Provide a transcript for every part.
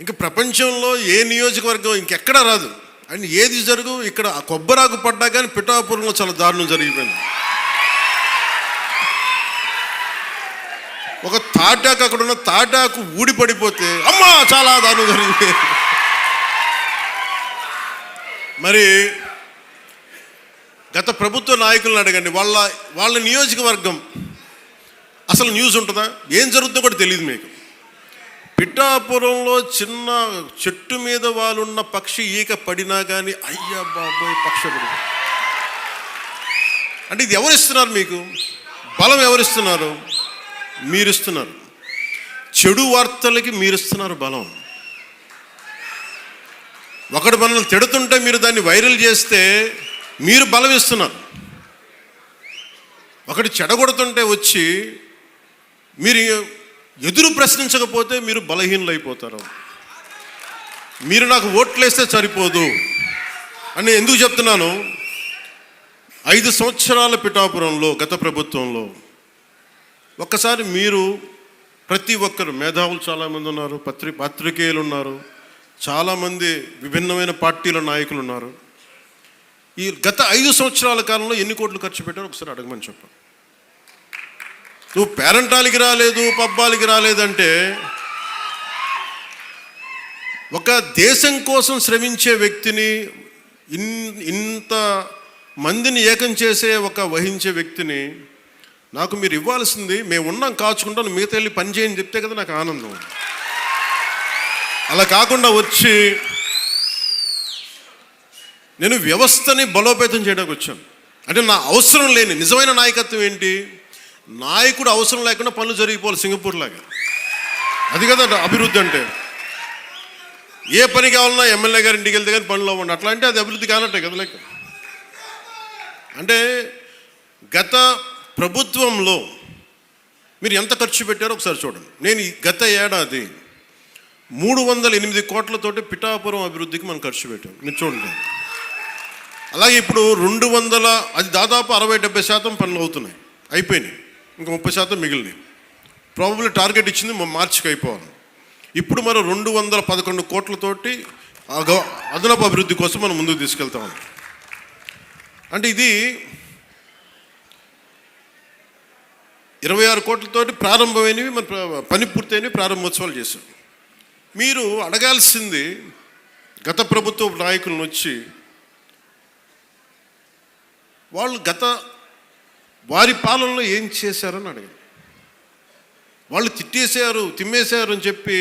ఇంక ప్రపంచంలో ఏ నియోజకవర్గం ఇంకెక్కడా రాదు అండ్ ఏది జరుగు ఇక్కడ కొబ్బరాకు పడ్డా కానీ పిఠాపురంలో చాలా దారుణం జరిగిపోయింది. ఒక తాటాకు అక్కడ ఉన్న తాటాకు ఊడిపడిపోతే అమ్మా చాలా దారుణం జరిగిపోయింది. మరి గత ప్రభుత్వ నాయకులను అడగండి, వాళ్ళ నియోజకవర్గం అసలు న్యూస్ ఉంటుందా, ఏం జరుగుతుందో కూడా తెలియదు మీకు. పిఠాపురంలో చిన్న చెట్టు మీద వాళ్ళున్న పక్షి ఈక పడినా కానీ అయ్యా బాబోయ్ పక్షపడి. అంటే ఇది ఎవరిస్తున్నారు మీకు బలం? ఎవరిస్తున్నారు? మీరిస్తున్నారు. చెడు వార్తలకి మీరిస్తున్నారు బలం. ఒకడు మనల్ని తిడుతుంటే మీరు దాన్ని వైరల్ చేస్తే మీరు బలం ఇస్తున్నారు. ఒకటి చెడగొడుతుంటే వచ్చి మీరు ఎదురు ప్రశ్నించకపోతే మీరు బలహీనలు అయిపోతారు. మీరు నాకు ఓట్లు వేస్తే సరిపోదు అని ఎందుకు చెప్తున్నాను? 5 సంవత్సరాల పిఠాపురంలో గత ప్రభుత్వంలో ఒక్కసారి మీరు ప్రతి ఒక్కరు మేధావులు చాలామంది ఉన్నారు, పత్రికేయులు ఉన్నారు, చాలామంది విభిన్నమైన పార్టీల నాయకులు ఉన్నారు. ఈ గత 5 సంవత్సరాల కాలంలో ఎన్ని కోట్లు ఖర్చు పెట్టారో ఒకసారి అడగమని చెప్పాను. నువ్వు పేరంటాలకి రాలేదు, పబ్బాలకి రాలేదంటే ఒక దేశం కోసం శ్రమించే వ్యక్తిని, ఇంత మందిని ఏకం చేసే వహించే వ్యక్తిని నాకు మీరు ఇవ్వాల్సింది, మేము ఉన్నాం కాచుకుంటాను, మిగతా వెళ్ళి పని చేయని చెప్తే కదా నాకు ఆనందం. అలా కాకుండా వచ్చి నేను వ్యవస్థని బలోపేతం చేయడానికి వచ్చాను. అంటే నా అవసరం లేని నిజమైన నాయకత్వం ఏంటి? నాయకుడు అవసరం లేకుండా పనులు జరిగిపోవాలి సింగపూర్ లాగా. అది కదా అభివృద్ధి అంటే. ఏ పని కావాలన్నా ఎమ్మెల్యే గారి ఇంటికి వెళ్తే కానీ పనులు అవ్వండి, అట్లా అంటే అది అభివృద్ధి కానట్టే కదా లెక్క. అంటే గత ప్రభుత్వంలో మీరు ఎంత ఖర్చు పెట్టారో ఒకసారి చూడండి. నేను గత ఏడాది 308 కోట్లతోటి పిఠాపురం అభివృద్ధికి మనం ఖర్చు పెట్టాం, మీరు చూడండి. అలాగే ఇప్పుడు 200, అది దాదాపు 60-70% పనులు అవుతున్నాయి, అయిపోయినాయి, ఇంకా 30% మిగిలినాయి. ప్రాబబ్లీ టార్గెట్ ఇచ్చింది మార్చికి అయిపోవాలి. ఇప్పుడు మనం 211 కోట్లతోటి అదనపు అభివృద్ధి కోసం మనం ముందుకు తీసుకెళ్తాం. అంటే ఇది 26 కోట్లతోటి ప్రారంభమైనవి, మన పని పూర్తయినవి, ప్రారంభోత్సవాలు చేశాం. మీరు అడగాల్సింది గత ప్రభుత్వ నాయకులను వచ్చి వాళ్ళు వారి పాలనలో ఏం చేశారని అడగండి. వాళ్ళు తిట్టేశారు, తిమ్మేశారు అని చెప్పి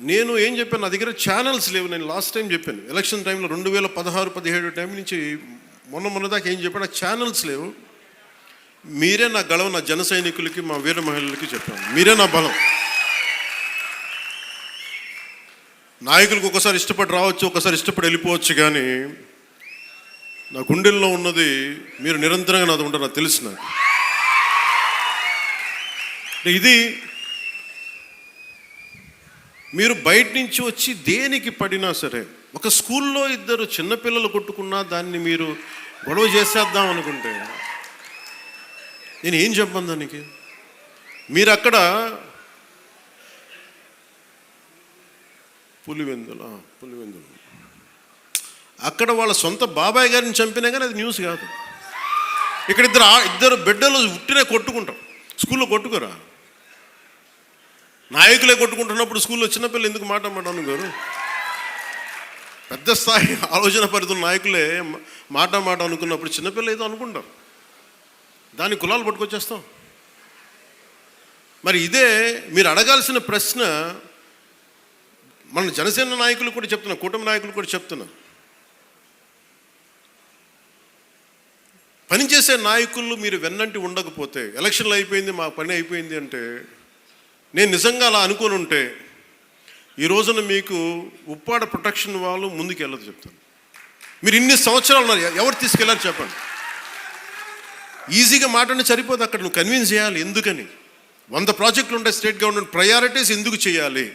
నేను ఏం చెప్పాను, నా దగ్గర ఛానల్స్ లేవు. నేను లాస్ట్ టైం చెప్పాను, ఎలక్షన్ టైంలో 2016-17 టైం నుంచి మొన్న దాకా ఏం చెప్పాను, నాకు ఛానల్స్ లేవు. మీరే నా గళం, నా జన సైనికులకి, మా వీర మహిళలకి చెప్పాను, మీరే నా బలం. నాయకులకు ఒకసారి ఇష్టపడి రావచ్చు, ఒకసారి ఇష్టపడి వెళ్ళిపోవచ్చు, కానీ నా గుండెల్లో ఉన్నది మీరు నిరంతరంగా నాది ఉంటారు, నాకు తెలుసు. నాకు ఇది మీరు బయట నుంచి వచ్చి దేనికి పడినా సరే, ఒక స్కూల్లో 2 చిన్నపిల్లలు కొట్టుకున్నా దాన్ని మీరు గొడవ చేసేద్దాం అనుకుంటే నేను ఏం చెప్పను దానికి? మీరు అక్కడ పులివెందులు అక్కడ వాళ్ళ సొంత బాబాయ్ గారిని చంపినా కానీ అది న్యూస్ కాదు. ఇక్కడ ఇద్దరు బిడ్డలు ఉట్టినే కొట్టుకుంటాం, స్కూల్లో కొట్టుకోరా? నాయకులే కొట్టుకుంటున్నప్పుడు స్కూల్లో చిన్నపిల్లలు ఎందుకు మాట అనుకోరు? పెద్ద స్థాయి ఆలోచన పరిధుల నాయకులే మాట అనుకున్నప్పుడు చిన్నపిల్లలు ఏదో అనుకుంటాం, దాని కులాలు పట్టుకొచ్చేస్తాం. మరి ఇదే మీరు అడగాల్సిన ప్రశ్న. మన జనసేన నాయకులు కూడా చెప్తున్నా, కూటమి నాయకులు కూడా చెప్తున్నా, పనిచేసే నాయకులు మీరు వెన్నంటి ఉండకపోతే, ఎలక్షన్లు అయిపోయింది మా పని అయిపోయింది అంటే, నేను నిజంగా అలా అనుకొని ఉంటే ఈ రోజున మీకు ఉప్పాడ ప్రొటెక్షన్ వాళ్ళు ముందుకు వెళ్ళదు చెప్తాను. మీరు ఇన్ని సంవత్సరాలు ఉన్నారు, ఎవరు తీసుకెళ్ళారు చెప్పండి? ఈజీగా మాట్లాడి సరిపోదు, అక్కడ నువ్వు కన్విన్స్ చేయాలి. ఎందుకని 100 ప్రాజెక్టులు ఉంటాయి స్టేట్ గవర్నమెంట్, ప్రయారిటీస్ ఎందుకు చేయాలి?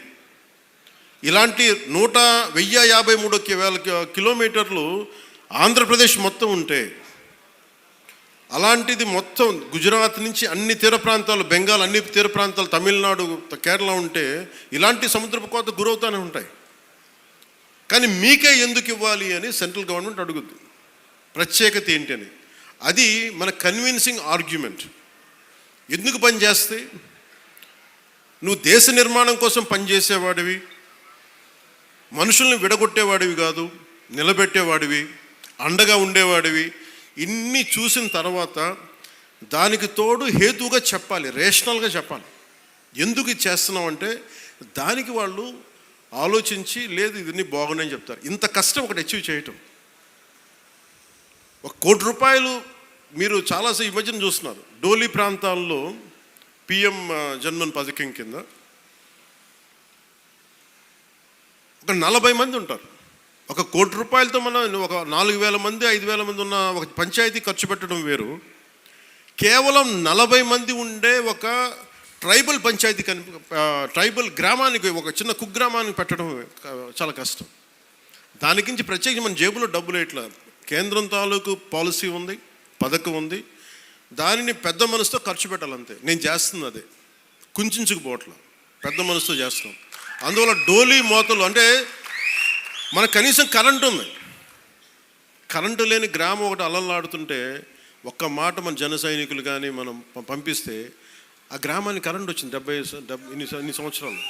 ఇలాంటి 1053 కిలోమీటర్లు ఆంధ్రప్రదేశ్ మొత్తం ఉంటే అలాంటిది మొత్తం గుజరాత్ నుంచి అన్ని తీర ప్రాంతాలు, బెంగాల్ అన్ని తీర ప్రాంతాలు, తమిళనాడు, కేరళ ఉంటే ఇలాంటి సముద్రపు కోత గురవుతూనే ఉంటాయి. కానీ మీకే ఎందుకు ఇవ్వాలి అని సెంట్రల్ గవర్నమెంట్ అడుగుద్ది. ప్రత్యేకత ఏంటి అని. అది మన కన్విన్సింగ్ ఆర్గ్యుమెంట్. ఎందుకు పనిచేస్తే నువ్వు దేశ నిర్మాణం కోసం పనిచేసేవాడివి, మనుషుల్ని విడగొట్టేవాడివి కాదు, నిలబెట్టేవాడివి, అండగా ఉండేవాడివి. ఇన్ని చూసిన తర్వాత దానికి తోడు హేతువుగా చెప్పాలి, రేషనల్గా చెప్పాలి. ఎందుకు ఇది చేస్తున్నావు అంటే దానికి వాళ్ళు ఆలోచించి లేదు ఇది బాగుందని చెప్తారు. ఇంత కష్టం ఒకటి అచీవ్ చేయటం. 1 కోటి రూపాయలు మీరు చాలాసేపు ఈ మధ్యన చూస్తున్నారు. డోలీ ప్రాంతాల్లో పిఎం జన్మన్ పథకం కింద ఒక 40 మంది ఉంటారు. 1 కోటి రూపాయలతో మనం ఒక 4,000 మంది 5,000 మంది ఉన్న ఒక పంచాయతీ ఖర్చు పెట్టడం వేరు. కేవలం 40 మంది ఉండే ఒక ట్రైబల్ పంచాయతీ ట్రైబల్ గ్రామానికి, ఒక చిన్న కుగ్రామానికి పెట్టడం చాలా కష్టం. దానికించి ప్రత్యేకించి మన జేబులో డబ్బులు ఇట్లా కేంద్రం తాలూకు పాలసీ ఉంది, పథకం ఉంది. దానిని పెద్ద మనసుతో ఖర్చు పెట్టాలంతే. నేను చేస్తుంది అదే, కుంచుకుపోవట్ల పెద్ద మనసుతో చేస్తున్నాం. అందువల్ల డోలీ మోతలు అంటే మనకు కనీసం కరెంటు ఉంది. కరెంటు లేని గ్రామం ఒకటి అలలాడుతుంటే ఒక్క మాట మన జన సైనికులు కానీ మనం పంపిస్తే ఆ గ్రామానికి కరెంట్ వచ్చింది 70 ఇన్ని సంవత్సరాలు.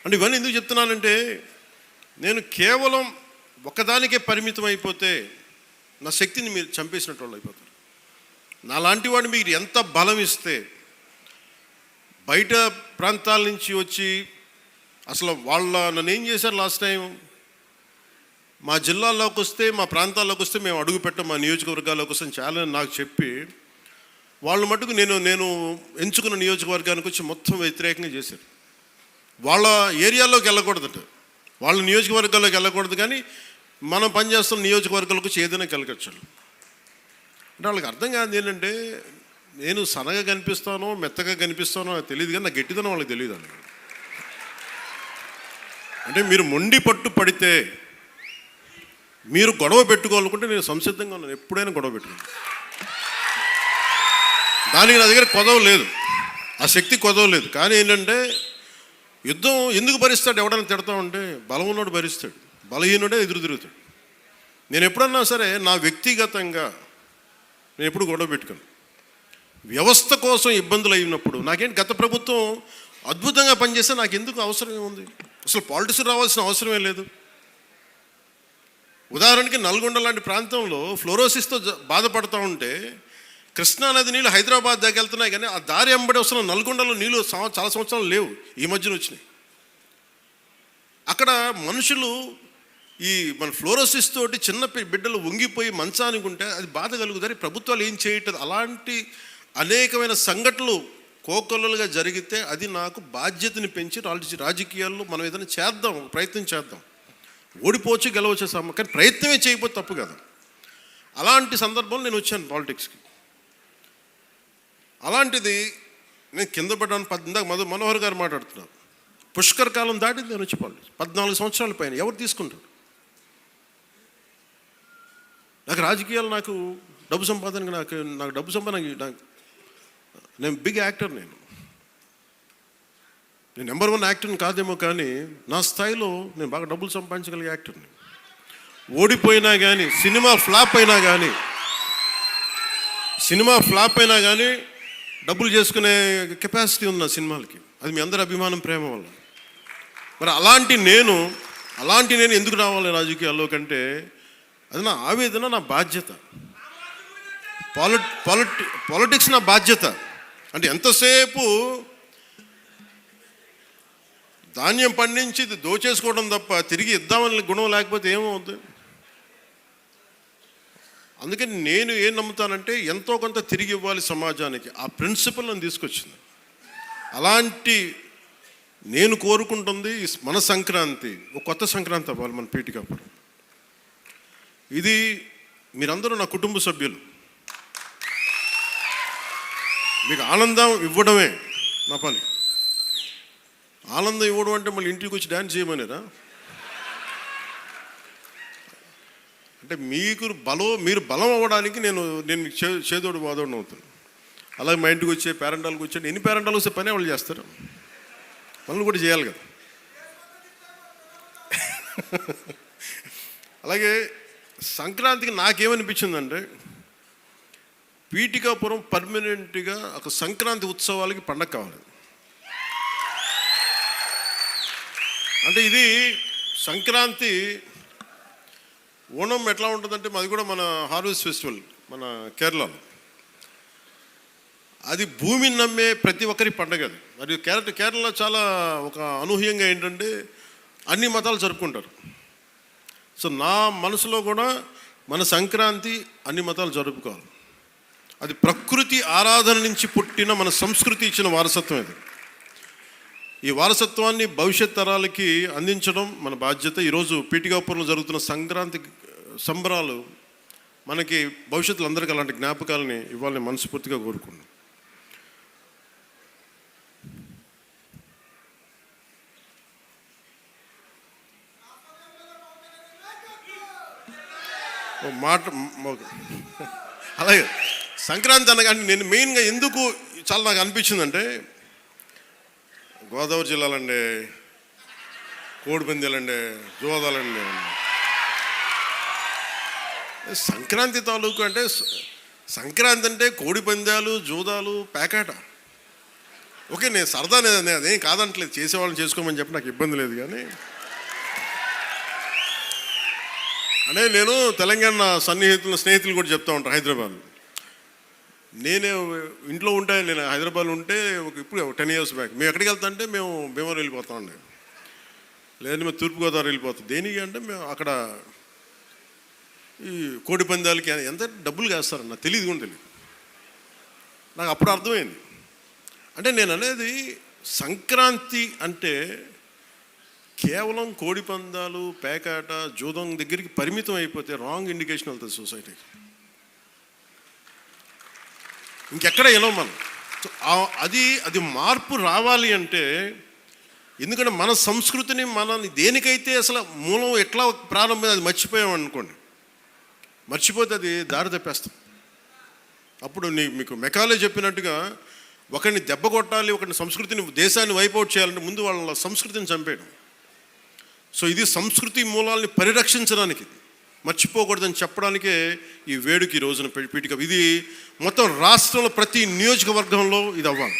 అంటే ఇవన్నీ ఎందుకు చెప్తున్నానంటే నేను కేవలం ఒకదానికే పరిమితం అయిపోతే నా శక్తిని మీరు చంపేసినట్టు వాళ్ళు అయిపోతారు. నాలాంటి వాడిని మీరు ఎంత బలం ఇస్తే బయట ప్రాంతాల నుంచి వచ్చి అసలు నన్ను ఏం చేశారు లాస్ట్ టైం, మా జిల్లాల్లోకి వస్తే, మా ప్రాంతాల్లోకి వస్తే మేము అడుగు పెట్టాం, మా నియోజకవర్గాల్లోకి వస్తే చాలా నాకు చెప్పి వాళ్ళు మటుకు నేను ఎంచుకున్న నియోజకవర్గానికి వచ్చి మొత్తం వ్యతిరేకంగా చేశారు. వాళ్ళ ఏరియాలోకి వెళ్ళకూడదట, వాళ్ళ నియోజకవర్గాల్లోకి వెళ్ళకూడదు, కానీ మనం పనిచేస్తున్న నియోజకవర్గాలకు వచ్చి ఏదైనా కలగచ్చు. అంటే వాళ్ళకి అర్థం కాదు ఏంటంటే నేను సన్నగా కనిపిస్తానో మెత్తగా కనిపిస్తానో నాకు తెలియదు, కానీ నా గట్టిదనం వాళ్ళకి తెలియదు అండి. అంటే మీరు మొండి పట్టు పడితే, మీరు గొడవ పెట్టుకోవాలనుకుంటే నేను సంసిద్ధంగా ఉన్నాను, ఎప్పుడైనా గొడవ పెట్టుకున్నాను. దానికి నా దగ్గర కొదవ లేదు, ఆ శక్తి కొదవ లేదు. కానీ ఏంటంటే యుద్ధం ఎందుకు భరిస్తాడు, ఎవడైనా తిడతా ఉంటే బలం ఉన్నోడు భరిస్తాడు, బలహీనుడే ఎదురు తిరుగుతాడు. నేను ఎప్పుడన్నా సరే నా వ్యక్తిగతంగా నేను ఎప్పుడు గొడవ పెట్టుకోను. వ్యవస్థ కోసం ఇబ్బందులు అయినప్పుడు నాకేంటి, గత ప్రభుత్వం అద్భుతంగా పనిచేస్తే నాకు ఎందుకు అవసరం ఏముంది, అసలు పాలిటిక్స్ రావాల్సిన అవసరమే లేదు. ఉదాహరణకి నల్గొండ లాంటి ప్రాంతంలో ఫ్లోరోసిస్తో బాధపడుతూ ఉంటే కృష్ణానది నీళ్ళు హైదరాబాద్ దాకా వెళ్తున్నాయి, కానీ ఆ దారి వెంబడి వస్తున్న నల్గొండలో నీళ్ళు చాలా సంవత్సరాలు లేవు, ఈ మధ్యన వచ్చినాయి. అక్కడ మనుషులు ఈ మన ఫ్లోరోసిస్ తోటి చిన్న బిడ్డలు వంగిపోయి మంచానికి ఉంటే అది బాధ కలుగుతుంది. ప్రభుత్వాలు ఏం చేయట్లేదు. అలాంటి అనేకమైన సంఘటనలు కోకొల్లలుగా జరిగితే అది నాకు బాధ్యతని పెంచి రాజకీయాల్లో మనం ఏదైనా చేద్దాం, ప్రయత్నం చేద్దాం. ఓడిపోవచ్చు గెలవచ్చు కానీ ప్రయత్నమే చేయకపోతే తప్పు కదా. అలాంటి సందర్భంలో నేను వచ్చాను పాలిటిక్స్కి. అలాంటిది నేను కింద పడ్డాను. ఇందాక మనోహర్ గారు మాట్లాడుతున్నారు, పుష్కర్ కాలం దాటింది నేను వచ్చి పాలిటిక్స్ 14 సంవత్సరాల పైన. ఎవరు తీసుకుంటారు? నాకు రాజకీయాలు, నాకు డబ్బు సంపాదన, నాకు డబ్బు సంపాదన, నేను బిగ్ యాక్టర్. నేను నెంబర్ 1 యాక్టర్ని కాదేమో, కానీ నా స్థాయిలో నేను బాగా డబ్బులు సంపాదించగలిగే యాక్టర్ని. ఓడిపోయినా కానీ, సినిమా ఫ్లాప్ అయినా కానీ డబ్బులు చేసుకునే కెపాసిటీ ఉంది నా సినిమాలకి. అది మీ అందరి అభిమానం, ప్రేమ వల్ల. మరి అలాంటి నేను ఎందుకు రావాలి రాజకీయాల్లో కంటే అది నా ఆవేదన, నా బాధ్యత. పాలిటిక్స్ నా బాధ్యత. అంటే ఎంతసేపు ధాన్యం పండించి దోచేసుకోవడం తప్ప తిరిగి ఇద్దామని గుణం లేకపోతే ఏమవుతుంది? అందుకని నేను ఏం నమ్ముతానంటే ఎంతో కొంత తిరిగి ఇవ్వాలి సమాజానికి. ఆ ప్రిన్సిపల్ నన్ను తీసుకొచ్చింది. అలాంటి నేను కోరుకుంటుంది మన సంక్రాంతి ఒక కొత్త సంక్రాంతి అవ్వాలి మన పీఠికప్పుడు. ఇది మీరందరూ నా కుటుంబ సభ్యులు, మీకు ఆనందం ఇవ్వడమే నా పని. ఆనందం ఇవ్వడం అంటే మళ్ళీ ఇంటికి వచ్చి డ్యాన్స్ చేయమనేరా? అంటే మీరు బలం అవ్వడానికి నేను చేదోడు వాదోడు అవుతాను. అలాగే మా ఇంటికి వచ్చే పేరెంటాలకు వచ్చి ఎన్ని పేరెంటాలు వస్తే పని వాళ్ళు చేస్తారు, పనులు కూడా చేయాలి కదా. అలాగే సంక్రాంతికి నాకేమనిపించిందంటే, పీఠికాపురం పర్మనెంట్గా ఒక సంక్రాంతి ఉత్సవాలకి పండగ కావాలి. అంటే ఇది సంక్రాంతి ఓణం ఎట్లా ఉంటుందంటే, మాది కూడా మన హార్వెస్ట్ ఫెస్టివల్ మన కేరళలో, అది భూమిని నమ్మే ప్రతి ఒక్కరి పండగ అది. మరియు కేరళ చాలా ఒక అనూహ్యంగా ఏంటంటే అన్ని మతాలు జరుపుకుంటారు. సో నా మనసులో కూడా మన సంక్రాంతి అన్ని మతాలు జరుపుకోవాలి. అది ప్రకృతి ఆరాధన నుంచి పుట్టిన మన సంస్కృతి ఇచ్చిన వారసత్వం ఇది. ఈ వారసత్వాన్ని భవిష్యత్ తరాలకి అందించడం మన బాధ్యత. ఈరోజు పీఠికాపురంలో జరుగుతున్న సంక్రాంతి సంబరాలు మనకి భవిష్యత్తులో అందరికీ అలాంటి జ్ఞాపకాలని ఇవ్వాలని మనస్ఫూర్తిగా కోరుకున్నాం. అలాగే సంక్రాంతి అనగానే నేను మెయిన్గా ఎందుకు చాలా నాకు అనిపించిందంటే, గోదావరి జిల్లాలండి, కోడిపందాలండి, జోదాలండి, సంక్రాంతి తాలూకు అంటే సంక్రాంతి అంటే కోడిపందాలు, జోదాలు, పేకాట. ఓకే, నేను సరదా అదేం కాదంటలేదు, చేసేవాళ్ళని చేసుకోమని చెప్పి నాకు ఇబ్బంది లేదు. కానీ అంటే నేను తెలంగాణ స్నేహితులు కూడా చెప్తా ఉంటాను. హైదరాబాద్ నేనే ఇంట్లో ఉంటే, నేను హైదరాబాద్లో ఉంటే ఇప్పుడు 10 years బ్యాక్ మేము ఎక్కడికి వెళ్తా అంటే మేము భీమవరం వెళ్ళిపోతామండి, లేదంటే మేము తూర్పుగోదావరి వెళ్ళిపోతాం. దేనికి అంటే మేము అక్కడ ఈ కోడి పందాలకి ఎంత డబ్బులు వేస్తారని నాకు తెలియదు కూడా తెలియదు. నాకు అప్పుడు అర్థమైంది. అంటే నేను అనేది సంక్రాంతి అంటే కేవలం కోడి పందాలు, పేకాట, జూదం దగ్గరికి పరిమితం అయిపోతే రాంగ్ ఇండికేషన్ వెళ్తుంది సొసైటీకి. ఇంకెక్కడ వెళ్ళం మనం. అది మార్పు రావాలి అంటే, ఎందుకంటే మన సంస్కృతిని మనల్ని దేనికైతే అసలు మూలం ఎట్లా ప్రారంభం అది మర్చిపోయాం అనుకోండి, మర్చిపోతే అది దారి తప్పేస్తాం. అప్పుడు మీకు మెకాలే చెప్పినట్టుగా ఒకరిని దెబ్బ కొట్టాలి, ఒకరిని సంస్కృతిని, దేశాన్ని వైపౌట్ చేయాలంటే ముందు వాళ్ళ సంస్కృతిని చంపేయడం. సో ఇది సంస్కృతి మూలాల్ని పరిరక్షించడానికి, మర్చిపోకూడదని చెప్పడానికే ఈ వేడుక ఈ రోజున పీఠిక. ఇది మొత్తం రాష్ట్రంలో ప్రతి నియోజకవర్గంలో ఇది అవ్వాలి.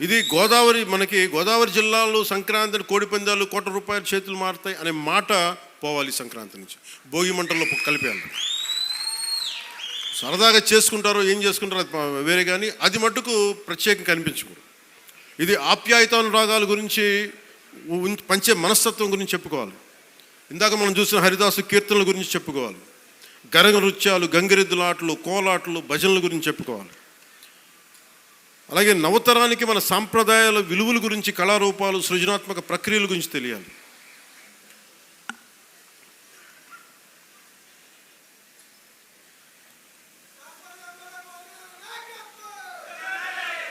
ఇది గోదావరి జిల్లాలో సంక్రాంతిని కోడిపందాలు ₹1,00,00,000 చేతులు మారుతాయి అనే మాట పోవాలి. సంక్రాంతి నుంచి భోగి మంటల్లో కలిపేయాలి. సరదాగా చేసుకుంటారో ఏం చేసుకుంటారో అది వేరే, కానీ అది మట్టుకు ప్రత్యేకంగా కనిపించకూడదు. ఇది ఆప్యాయతానురాగాల గురించి, పంచే మనస్తత్వం గురించి చెప్పుకోవాలి. ఇందాక మనం చూసిన హరిదాసు కీర్తనల గురించి చెప్పుకోవాలి. గరగ నృత్యాలు, గంగిరెద్దులాటలు, కోలాటలు, భజనల గురించి చెప్పుకోవాలి. అలాగే నవతరానికి మన సాంప్రదాయాల విలువల గురించి, కళారూపాలు, సృజనాత్మక ప్రక్రియల గురించి తెలియాలి.